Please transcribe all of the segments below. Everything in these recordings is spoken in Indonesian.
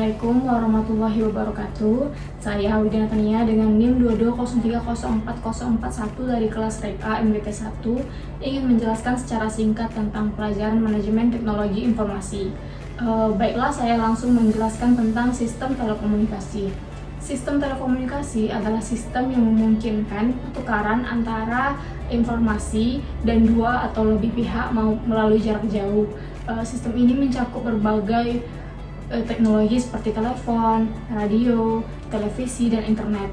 Assalamualaikum warahmatullahi wabarakatuh. Saya Widya Natania dengan NIM 220304041 dari kelas Rek A MBT 1 ingin menjelaskan secara singkat tentang pelajaran manajemen teknologi informasi. Baiklah, saya langsung menjelaskan tentang sistem telekomunikasi. Sistem telekomunikasi adalah sistem yang memungkinkan pertukaran antara informasi dan dua atau lebih pihak melalui jarak jauh. Sistem ini mencakup berbagai teknologi seperti telepon, radio, televisi, dan internet.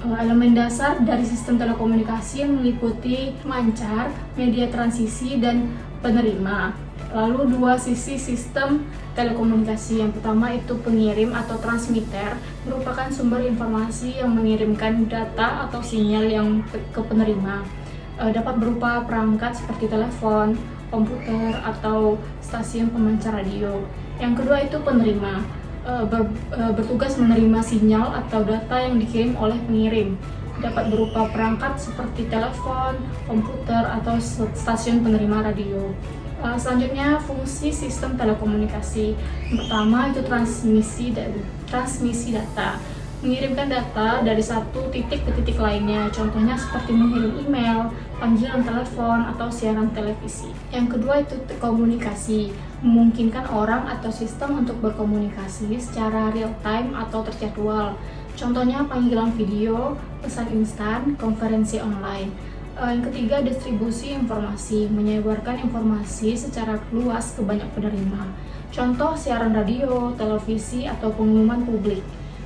Elemen dasar dari sistem telekomunikasi meliputi pemancar, media transisi, dan penerima. Lalu dua sisi sistem telekomunikasi. Yang pertama itu pengirim atau transmitter, merupakan sumber informasi yang mengirimkan data atau sinyal yang ke penerima. Dapat berupa perangkat seperti telepon, komputer, atau stasiun pemancar radio. Yang kedua itu penerima, bertugas menerima sinyal atau data yang dikirim oleh pengirim. Dapat berupa perangkat seperti telepon, komputer, atau stasiun penerima radio. Selanjutnya fungsi sistem telekomunikasi. Yang pertama itu transmisi data. Mengirimkan data dari satu titik ke titik lainnya, contohnya seperti mengirim email, panggilan telepon, atau siaran televisi. Yang kedua itu komunikasi, memungkinkan orang atau sistem untuk berkomunikasi secara real time atau terjadwal. Contohnya panggilan video, pesan instan, konferensi online. Yang ketiga distribusi informasi, menyebarkan informasi secara luas ke banyak penerima. Contoh siaran radio, televisi, atau pengumuman publik.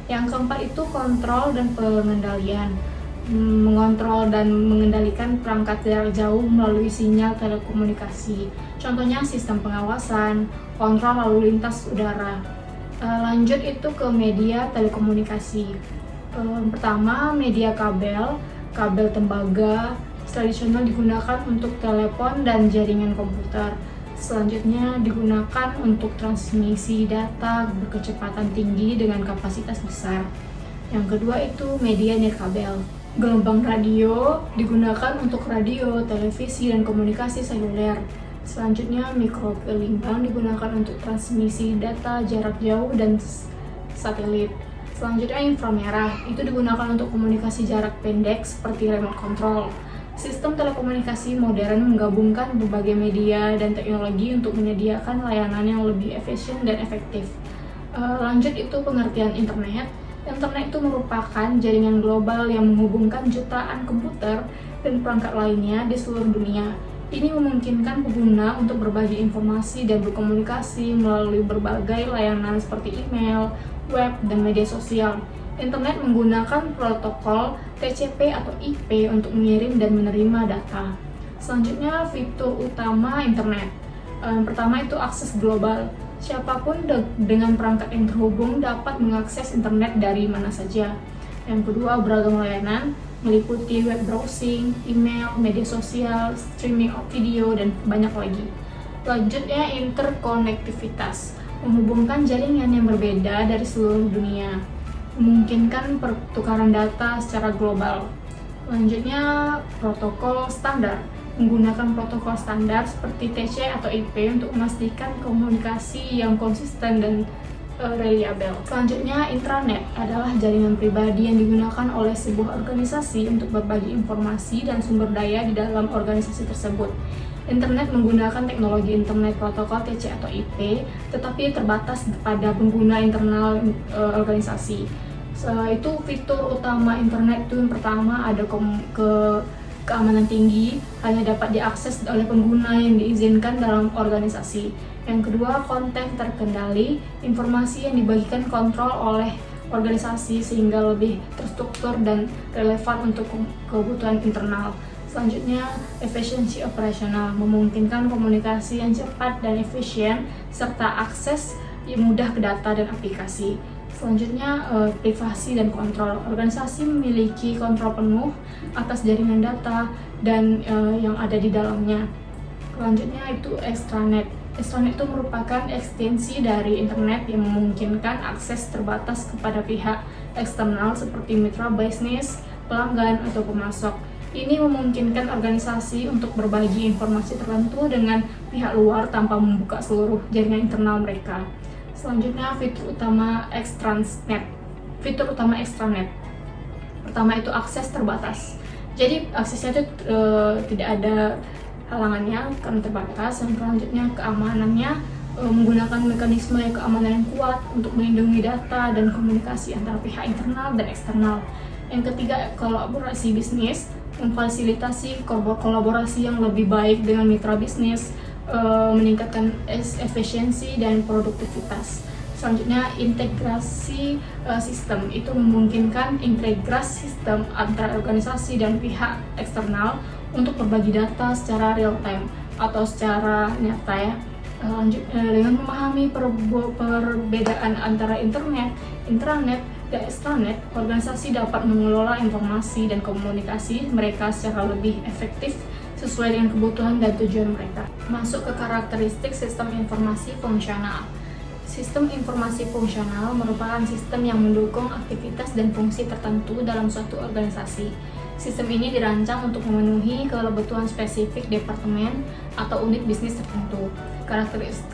Yang keempat itu kontrol dan pengendalian, mengontrol dan mengendalikan perangkat jarak jauh melalui sinyal telekomunikasi. Contohnya sistem pengawasan, kontrol lalu lintas udara. Lanjut itu ke media telekomunikasi. Pertama, media kabel tembaga tradisional digunakan untuk telepon dan jaringan komputer. Selanjutnya digunakan untuk transmisi data berkecepatan tinggi dengan kapasitas besar. Yang kedua itu media nirkabel. Gelombang radio digunakan untuk radio, televisi, dan komunikasi seluler. Selanjutnya mikrogelombang digunakan untuk transmisi data jarak jauh dan satelit. Selanjutnya inframerah, itu digunakan untuk komunikasi jarak pendek seperti remote control. Sistem telekomunikasi modern menggabungkan berbagai media dan teknologi untuk menyediakan layanan yang lebih efisien dan efektif. Lanjut itu pengertian internet. Internet itu merupakan jaringan global yang menghubungkan jutaan komputer dan perangkat lainnya di seluruh dunia. Ini memungkinkan pengguna untuk berbagi informasi dan berkomunikasi melalui berbagai layanan seperti email, web, dan media sosial. Internet menggunakan protokol TCP atau IP untuk mengirim dan menerima data. Selanjutnya fitur utama internet. Pertama itu akses global. Siapapun dengan perangkat yang terhubung dapat mengakses internet dari mana saja. Yang kedua beragam layanan, meliputi web browsing, email, media sosial, streaming video, dan banyak lagi. Selanjutnya interkonektivitas, menghubungkan jaringan yang berbeda dari seluruh dunia, memungkinkan pertukaran data secara global. Selanjutnya protokol standar, menggunakan protokol standar seperti TC atau IP untuk memastikan komunikasi yang konsisten dan reliable. Selanjutnya intranet adalah jaringan pribadi yang digunakan oleh sebuah organisasi untuk berbagi informasi dan sumber daya di dalam organisasi tersebut. Internet menggunakan teknologi internet protokol TC atau IP, tetapi terbatas pada pengguna internal organisasi. Itu fitur utama internet itu yang pertama ada keamanan tinggi, hanya dapat diakses oleh pengguna yang diizinkan dalam organisasi. Yang kedua, konten terkendali, informasi yang dibagikan kontrol oleh organisasi sehingga lebih terstruktur dan relevan untuk kebutuhan internal. Selanjutnya, efisiensi operasional, memungkinkan komunikasi yang cepat dan efisien serta akses yang mudah ke data dan aplikasi. Selanjutnya, privasi dan kontrol. Organisasi memiliki kontrol penuh atas jaringan data dan yang ada di dalamnya. Selanjutnya itu extranet. Extranet itu merupakan ekstensi dari internet yang memungkinkan akses terbatas kepada pihak eksternal seperti mitra bisnis, pelanggan, atau pemasok. Ini memungkinkan organisasi untuk berbagi informasi tertentu dengan pihak luar tanpa membuka seluruh jaringan internal mereka. Selanjutnya fitur utama extranet. Fitur utama extranet. Pertama itu akses terbatas. Jadi aksesnya itu tidak ada halangannya karena terbatas. Yang selanjutnya keamanannya menggunakan mekanisme keamanan yang kuat untuk melindungi data dan komunikasi antara pihak internal dan eksternal. Yang ketiga, kolaborasi bisnis, memfasilitasi kolaborasi yang lebih baik dengan mitra bisnis, meningkatkan efisiensi dan produktivitas. Selanjutnya, integrasi sistem, itu memungkinkan integrasi sistem antara organisasi dan pihak eksternal untuk berbagi data secara real time atau secara nyata ya. Dengan memahami perbedaan antara internet, intranet, dan extranet, organisasi dapat mengelola informasi dan komunikasi mereka secara lebih efektif sesuai dengan kebutuhan dan tujuan mereka. Masuk ke karakteristik sistem informasi fungsional. Sistem informasi fungsional merupakan sistem yang mendukung aktivitas dan fungsi tertentu dalam suatu organisasi. Sistem ini dirancang untuk memenuhi kebutuhan spesifik departemen atau unit bisnis tertentu.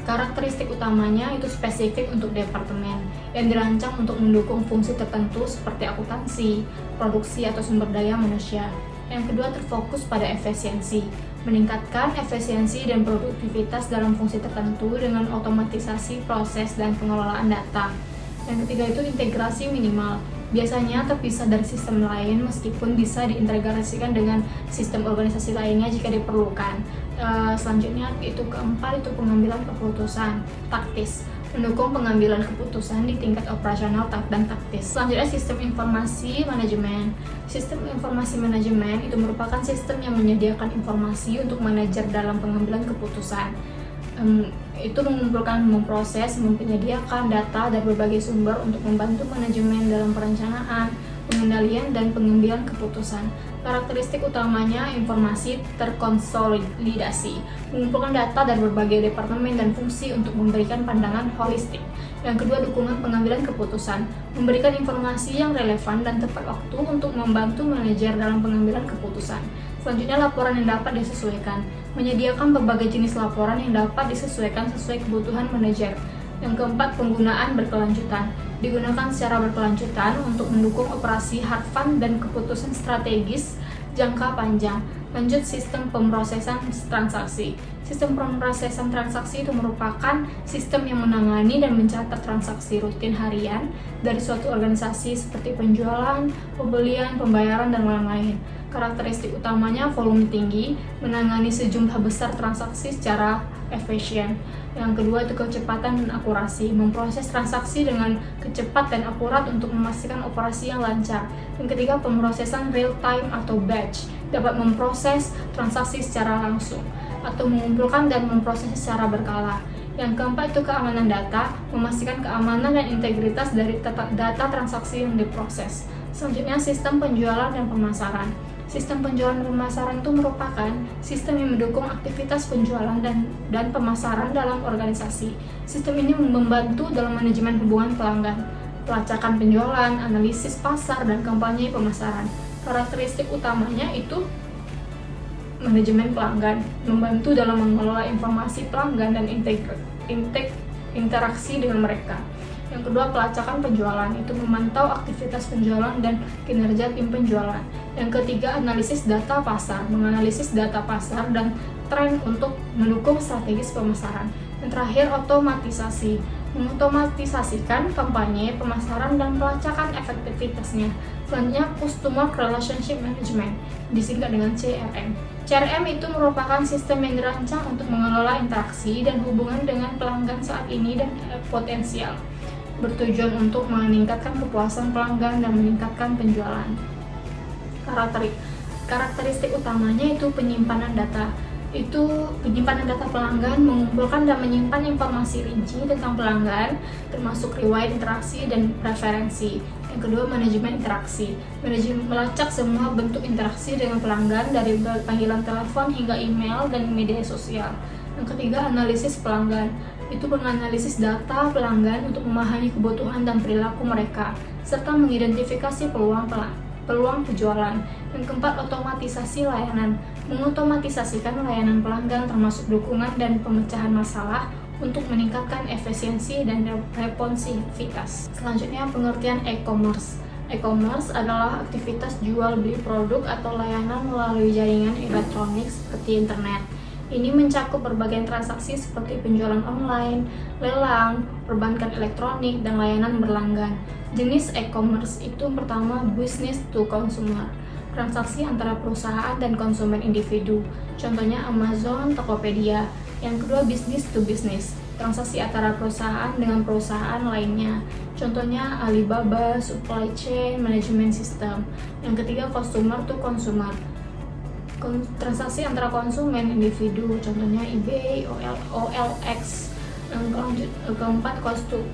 Karakteristik utamanya itu spesifik untuk departemen yang dirancang untuk mendukung fungsi tertentu seperti akuntansi, produksi atau sumber daya manusia. Yang kedua, terfokus pada efisiensi, meningkatkan efisiensi dan produktivitas dalam fungsi tertentu dengan otomatisasi proses dan pengelolaan data. Yang ketiga itu integrasi minimal, biasanya terpisah dari sistem lain meskipun bisa diintegrasikan dengan sistem organisasi lainnya jika diperlukan. Selanjutnya itu keempat itu pengambilan keputusan taktis, mendukung pengambilan keputusan di tingkat operasional dan taktis. Selanjutnya sistem informasi manajemen. Sistem informasi manajemen itu merupakan sistem yang menyediakan informasi untuk manajer dalam pengambilan keputusan. Itu mengumpulkan, memproses, menyediakan data dari berbagai sumber untuk membantu manajemen dalam perencanaan, pengendalian, dan pengambilan keputusan. Karakteristik utamanya informasi terkonsolidasi, mengumpulkan data dari berbagai departemen dan fungsi untuk memberikan pandangan holistik. Yang kedua, dukungan pengambilan keputusan, memberikan informasi yang relevan dan tepat waktu untuk membantu manajer dalam pengambilan keputusan. Selanjutnya, laporan yang dapat disesuaikan, menyediakan berbagai jenis laporan yang dapat disesuaikan sesuai kebutuhan manajer. Yang keempat, penggunaan berkelanjutan, digunakan secara berkelanjutan untuk mendukung operasi hard fund dan keputusan strategis jangka panjang. Lanjut, sistem pemrosesan transaksi. Sistem pemrosesan transaksi itu merupakan sistem yang menangani dan mencatat transaksi rutin harian dari suatu organisasi seperti penjualan, pembelian, pembayaran, dan lain-lain. Karakteristik utamanya volume tinggi, menangani sejumlah besar transaksi secara efisien. Yang kedua itu kecepatan dan akurasi, memproses transaksi dengan cepat dan akurat untuk memastikan operasi yang lancar. Yang ketiga, pemrosesan real time atau batch, dapat memproses transaksi secara langsung atau mengumpulkan dan memproses secara berkala. Yang keempat itu keamanan data, memastikan keamanan dan integritas dari data transaksi yang diproses. Selanjutnya, sistem penjualan dan pemasaran. Sistem penjualan dan pemasaran itu merupakan sistem yang mendukung aktivitas penjualan dan pemasaran dalam organisasi. Sistem ini membantu dalam manajemen hubungan pelanggan, pelacakan penjualan, analisis pasar, dan kampanye pemasaran. Karakteristik utamanya itu manajemen pelanggan, membantu dalam mengelola informasi pelanggan dan interaksi dengan mereka. Yang kedua, pelacakan penjualan, itu memantau aktivitas penjualan dan kinerja tim penjualan. Yang ketiga, analisis data pasar, menganalisis data pasar dan tren untuk mendukung strategis pemasaran. Yang terakhir, otomatisasi, mengotomatisasikan kampanye, pemasaran, dan pelacakan efektivitasnya. Selanjutnya, Customer Relationship Management, disingkat dengan CRM. CRM itu merupakan sistem yang dirancang untuk mengelola interaksi dan hubungan dengan pelanggan saat ini dan potensial, bertujuan untuk meningkatkan kepuasan pelanggan dan meningkatkan penjualan. Karakteristik utamanya itu penyimpanan data. Itu penyimpanan data pelanggan, mengumpulkan dan menyimpan informasi rinci tentang pelanggan, termasuk riwayat interaksi dan preferensi. Yang kedua, manajemen interaksi, melacak semua bentuk interaksi dengan pelanggan dari panggilan telepon hingga email dan media sosial. Yang ketiga, analisis pelanggan, itu menganalisis data pelanggan untuk memahami kebutuhan dan perilaku mereka, serta mengidentifikasi peluang penjualan. Yang keempat, otomatisasi layanan, mengotomatisasikan layanan pelanggan termasuk dukungan dan pemecahan masalah untuk meningkatkan efisiensi dan responsivitas. Selanjutnya, pengertian e-commerce. E-commerce adalah aktivitas jual beli produk atau layanan melalui jaringan elektronik seperti internet. Ini mencakup berbagai transaksi seperti penjualan online, lelang, perbankan elektronik, dan layanan berlangganan. Jenis e-commerce itu pertama, business to consumer, transaksi antara perusahaan dan konsumen individu. Contohnya Amazon, Tokopedia. Yang kedua, business to business, transaksi antara perusahaan dengan perusahaan lainnya. Contohnya Alibaba, supply chain management system. Yang ketiga, consumer to consumer, transaksi antara konsumen individu. Contohnya eBay, OLX. Yang keempat,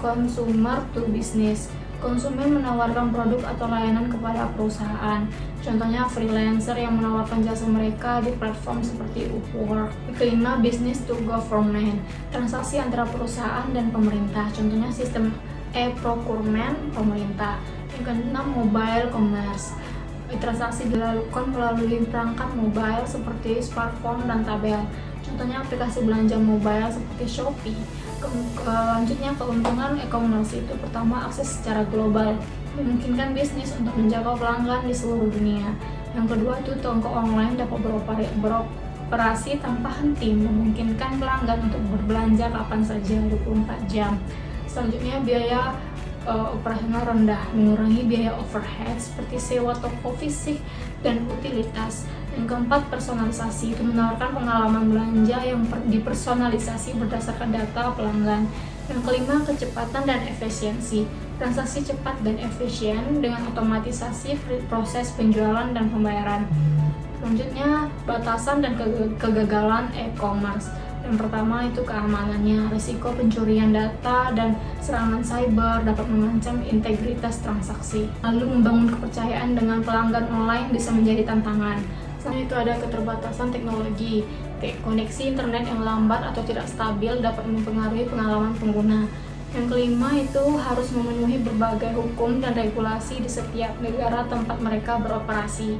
consumer to business, konsumen menawarkan produk atau layanan kepada perusahaan. Contohnya freelancer yang menawarkan jasa mereka di platform seperti Upwork. Kelima, business to government, transaksi antara perusahaan dan pemerintah. Contohnya sistem e-procurement pemerintah. Yang keenam, mobile commerce, transaksi dilakukan melalui perangkat mobile seperti smartphone dan tabel. Contohnya aplikasi belanja mobile seperti Shopee. Selanjutnya, keuntungan e-commerce itu pertama, akses secara global, memungkinkan bisnis untuk menjangkau pelanggan di seluruh dunia. Yang kedua itu toko online dapat beroperasi tanpa henti, memungkinkan pelanggan untuk berbelanja kapan saja 24 jam. Selanjutnya, biaya operasional rendah, mengurangi biaya overhead seperti sewa toko fisik dan utilitas. Yang keempat, personalisasi, itu menawarkan pengalaman belanja yang dipersonalisasi berdasarkan data pelanggan. Yang kelima, kecepatan dan efisiensi, transaksi cepat dan efisien dengan otomatisasi proses penjualan dan pembayaran. Selanjutnya, batasan dan kegagalan e-commerce. Yang pertama itu keamanannya, risiko pencurian data dan serangan cyber dapat mengancam integritas transaksi. Lalu membangun kepercayaan dengan pelanggan online bisa menjadi tantangan. Selanjutnya itu ada keterbatasan teknologi, koneksi internet yang lambat atau tidak stabil dapat mempengaruhi pengalaman pengguna. Yang kelima itu harus memenuhi berbagai hukum dan regulasi di setiap negara tempat mereka beroperasi.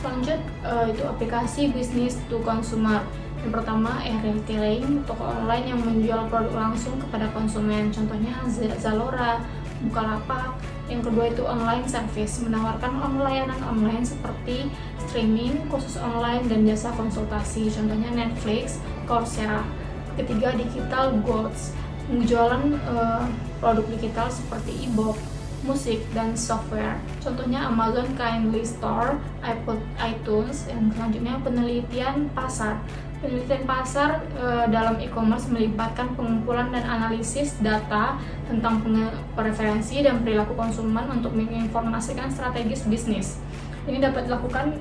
Selanjutnya itu aplikasi business to consumer. Yang pertama, e-retailing, toko online yang menjual produk langsung kepada konsumen. Contohnya Zalora, Bukalapak. Yang kedua itu online service, menawarkan layanan online seperti streaming, kursus online, dan jasa konsultasi. Contohnya Netflix, Coursera. Ketiga, digital goods, menjualan produk digital seperti e-book, musik, dan software. Contohnya Amazon Kindle Store, iTunes. Yang selanjutnya penelitian pasar. Penelitian pasar dalam e-commerce melibatkan pengumpulan dan analisis data tentang preferensi dan perilaku konsumen untuk menginformasikan strategis bisnis. Ini dapat dilakukan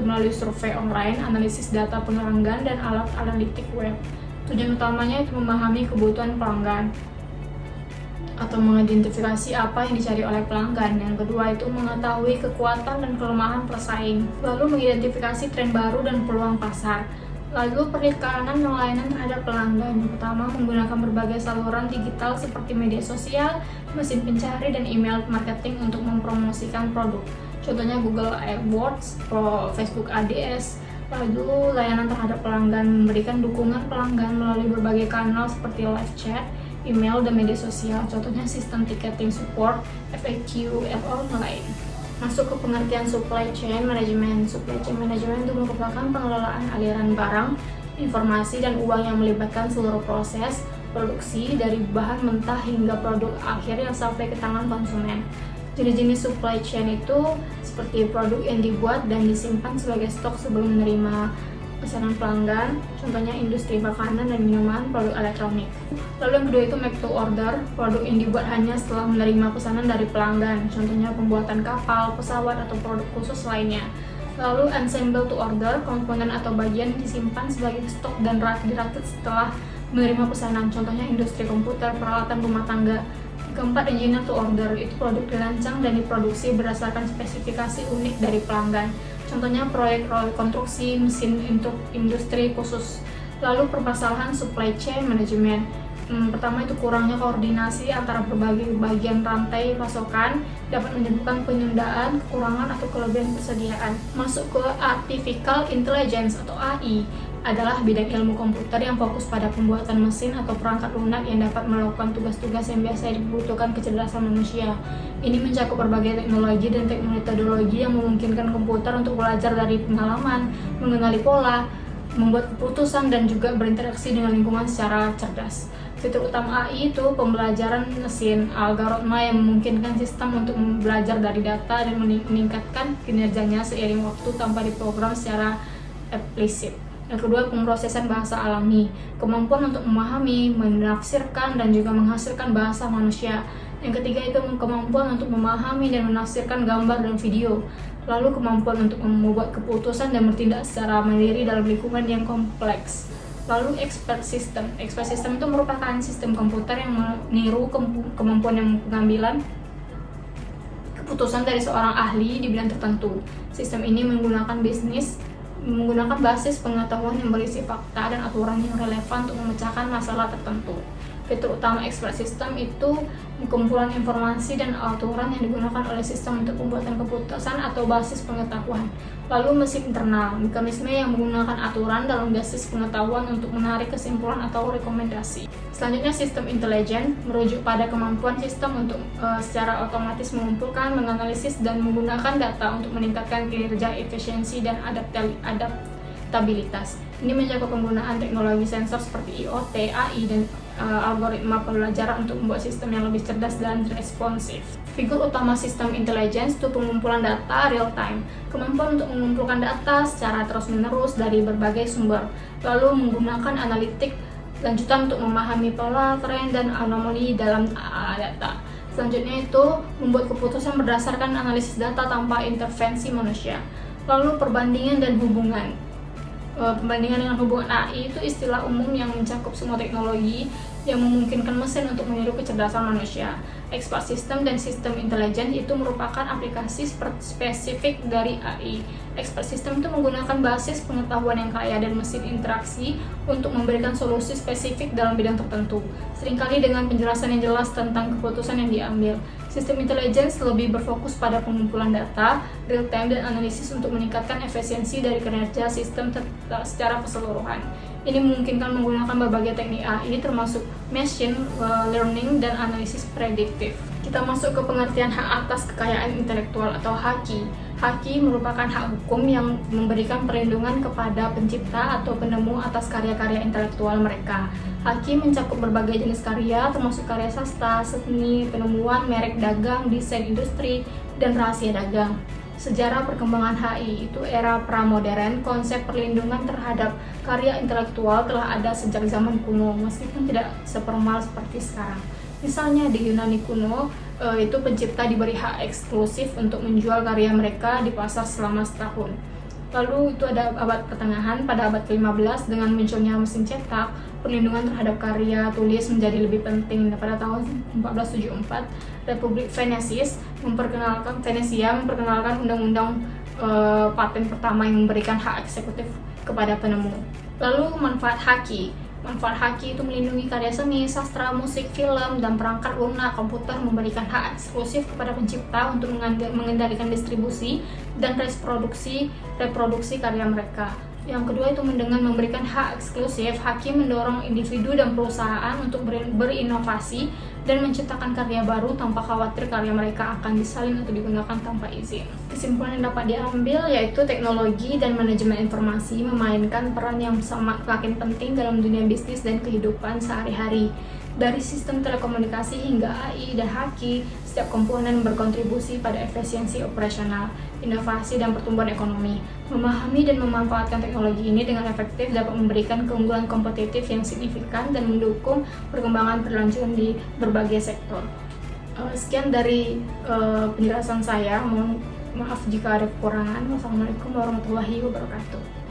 melalui survei online, analisis data pelanggan, dan alat analitik web. Tujuan utamanya itu memahami kebutuhan pelanggan atau mengidentifikasi apa yang dicari oleh pelanggan. Yang kedua itu mengetahui kekuatan dan kelemahan pesaing. Lalu mengidentifikasi tren baru dan peluang pasar. Lalu perikanan dan layanan terhadap pelanggan. Yang pertama, menggunakan berbagai saluran digital seperti media sosial, mesin pencari, dan email marketing untuk mempromosikan produk. Contohnya Google AdWords, Facebook Ads. Lalu layanan terhadap pelanggan, memberikan dukungan pelanggan melalui berbagai kanal seperti live chat, email, dan media sosial. Contohnya sistem ticketing support, FAQ, online. Masuk ke pengertian supply chain management. Supply chain management itu merupakan pengelolaan aliran barang, informasi, dan uang yang melibatkan seluruh proses produksi dari bahan mentah hingga produk akhir yang sampai ke tangan konsumen. Jenis-jenis supply chain itu seperti produk yang dibuat dan disimpan sebagai stok sebelum menerima pesanan pelanggan, contohnya industri makanan dan minuman, produk elektronik. Lalu yang kedua itu make to order, produk yang dibuat hanya setelah menerima pesanan dari pelanggan, contohnya pembuatan kapal, pesawat, atau produk khusus lainnya. Lalu ensemble to order, komponen atau bagian disimpan sebagai stok dan dirakit setelah menerima pesanan, contohnya industri komputer, peralatan rumah tangga. Keempat, engineer to order, itu produk dirancang dan diproduksi berdasarkan spesifikasi unik dari pelanggan. Contohnya proyek konstruksi mesin untuk industri khusus. Lalu permasalahan supply chain management. Pertama itu kurangnya koordinasi antara berbagai bagian rantai pasokan dapat menyebabkan penundaan, kekurangan, atau kelebihan persediaan. Masuk ke artificial intelligence atau AI. adalah bidang ilmu komputer yang fokus pada pembuatan mesin atau perangkat lunak yang dapat melakukan tugas-tugas yang biasa dibutuhkan kecerdasan manusia. Ini mencakup berbagai teknologi dan metodologi yang memungkinkan komputer untuk belajar dari pengalaman, mengenali pola, membuat keputusan, dan juga berinteraksi dengan lingkungan secara cerdas. Fitur utama AI itu pembelajaran mesin, algoritma yang memungkinkan sistem untuk belajar dari data dan meningkatkan kinerjanya seiring waktu tanpa diprogram secara eksplisit. Yang kedua, pemrosesan bahasa alami, kemampuan untuk memahami, menafsirkan, dan juga menghasilkan bahasa manusia. Yang ketiga itu kemampuan untuk memahami dan menafsirkan gambar dan video. Lalu kemampuan untuk membuat keputusan dan bertindak secara mandiri dalam lingkungan yang kompleks. Lalu expert system. Expert system itu merupakan sistem komputer yang meniru kemampuan yang pengambilan keputusan dari seorang ahli di bidang tertentu. Sistem ini menggunakan basis pengetahuan yang berisi fakta dan aturan yang relevan untuk memecahkan masalah tertentu. Fitur utama expert system itu kumpulan informasi dan aturan yang digunakan oleh sistem untuk pembuatan keputusan atau basis pengetahuan. Lalu mesin internal, mekanisme yang menggunakan aturan dalam basis pengetahuan untuk menarik kesimpulan atau rekomendasi. Selanjutnya, sistem intelijen merujuk pada kemampuan sistem untuk secara otomatis mengumpulkan, menganalisis, dan menggunakan data untuk meningkatkan kinerja, efisiensi, dan adaptabilitas. Ini mencakup penggunaan teknologi sensor seperti IoT, AI, dan algoritma pembelajaran untuk membuat sistem yang lebih cerdas dan responsif. Figur utama sistem intelligence itu pengumpulan data real time, kemampuan untuk mengumpulkan data secara terus-menerus dari berbagai sumber, lalu menggunakan analitik lanjutan untuk memahami pola, tren, dan anomali dalam data. Selanjutnya itu membuat keputusan berdasarkan analisis data tanpa intervensi manusia. Lalu perbandingan dan hubungan. Perbandingan dengan hubungan AI itu istilah umum yang mencakup semua teknologi yang memungkinkan mesin untuk meniru kecerdasan manusia. Expert system dan sistem intelijen itu merupakan aplikasi spesifik dari AI. Expert system itu menggunakan basis pengetahuan yang kaya dan mesin interaksi untuk memberikan solusi spesifik dalam bidang tertentu, seringkali dengan penjelasan yang jelas tentang keputusan yang diambil. Sistem intelligence lebih berfokus pada pengumpulan data, real time, dan analisis untuk meningkatkan efisiensi dari kinerja sistem secara keseluruhan. Ini memungkinkan menggunakan berbagai teknik AI termasuk machine learning dan analisis prediktif. Kita masuk ke pengertian hak atas kekayaan intelektual atau haki. Haki merupakan hak hukum yang memberikan perlindungan kepada pencipta atau penemu atas karya-karya intelektual mereka. Haki mencakup berbagai jenis karya termasuk karya sastra, seni, penemuan, merek dagang, desain industri, dan rahasia dagang. Sejarah perkembangan HI itu era pramodern, konsep perlindungan terhadap karya intelektual telah ada sejak zaman kuno, meskipun tidak seformal seperti sekarang. Misalnya di Yunani kuno, itu pencipta diberi hak eksklusif untuk menjual karya mereka di pasar selama setahun. Lalu itu ada abad pertengahan, pada abad ke-15 dengan munculnya mesin cetak, perlindungan terhadap karya tulis menjadi lebih penting. Pada tahun 1474, Republik Venesia memperkenalkan undang-undang paten pertama yang memberikan hak eksekutif kepada penemu. Lalu manfaat haki. Manfaat haki itu melindungi karya seni, sastra, musik, film, dan perangkat lunak komputer, memberikan hak eksklusif kepada pencipta untuk mengendalikan distribusi dan reproduksi karya mereka. Yang kedua itu dengan memberikan hak eksklusif, haki mendorong individu dan perusahaan untuk berinovasi dan menciptakan karya baru tanpa khawatir karya mereka akan disalin atau digunakan tanpa izin. Kesimpulan yang dapat diambil yaitu teknologi dan manajemen informasi memainkan peran yang semakin penting dalam dunia bisnis dan kehidupan sehari-hari. Dari sistem telekomunikasi hingga AI dan haki, setiap komponen berkontribusi pada efisiensi operasional, inovasi, dan pertumbuhan ekonomi. Memahami dan memanfaatkan teknologi ini dengan efektif dapat memberikan keunggulan kompetitif yang signifikan dan mendukung perkembangan berlanjut di berbagai sektor. Sekian dari penjelasan saya. Mohon maaf jika ada kekurangan. Wassalamualaikum warahmatullahi wabarakatuh.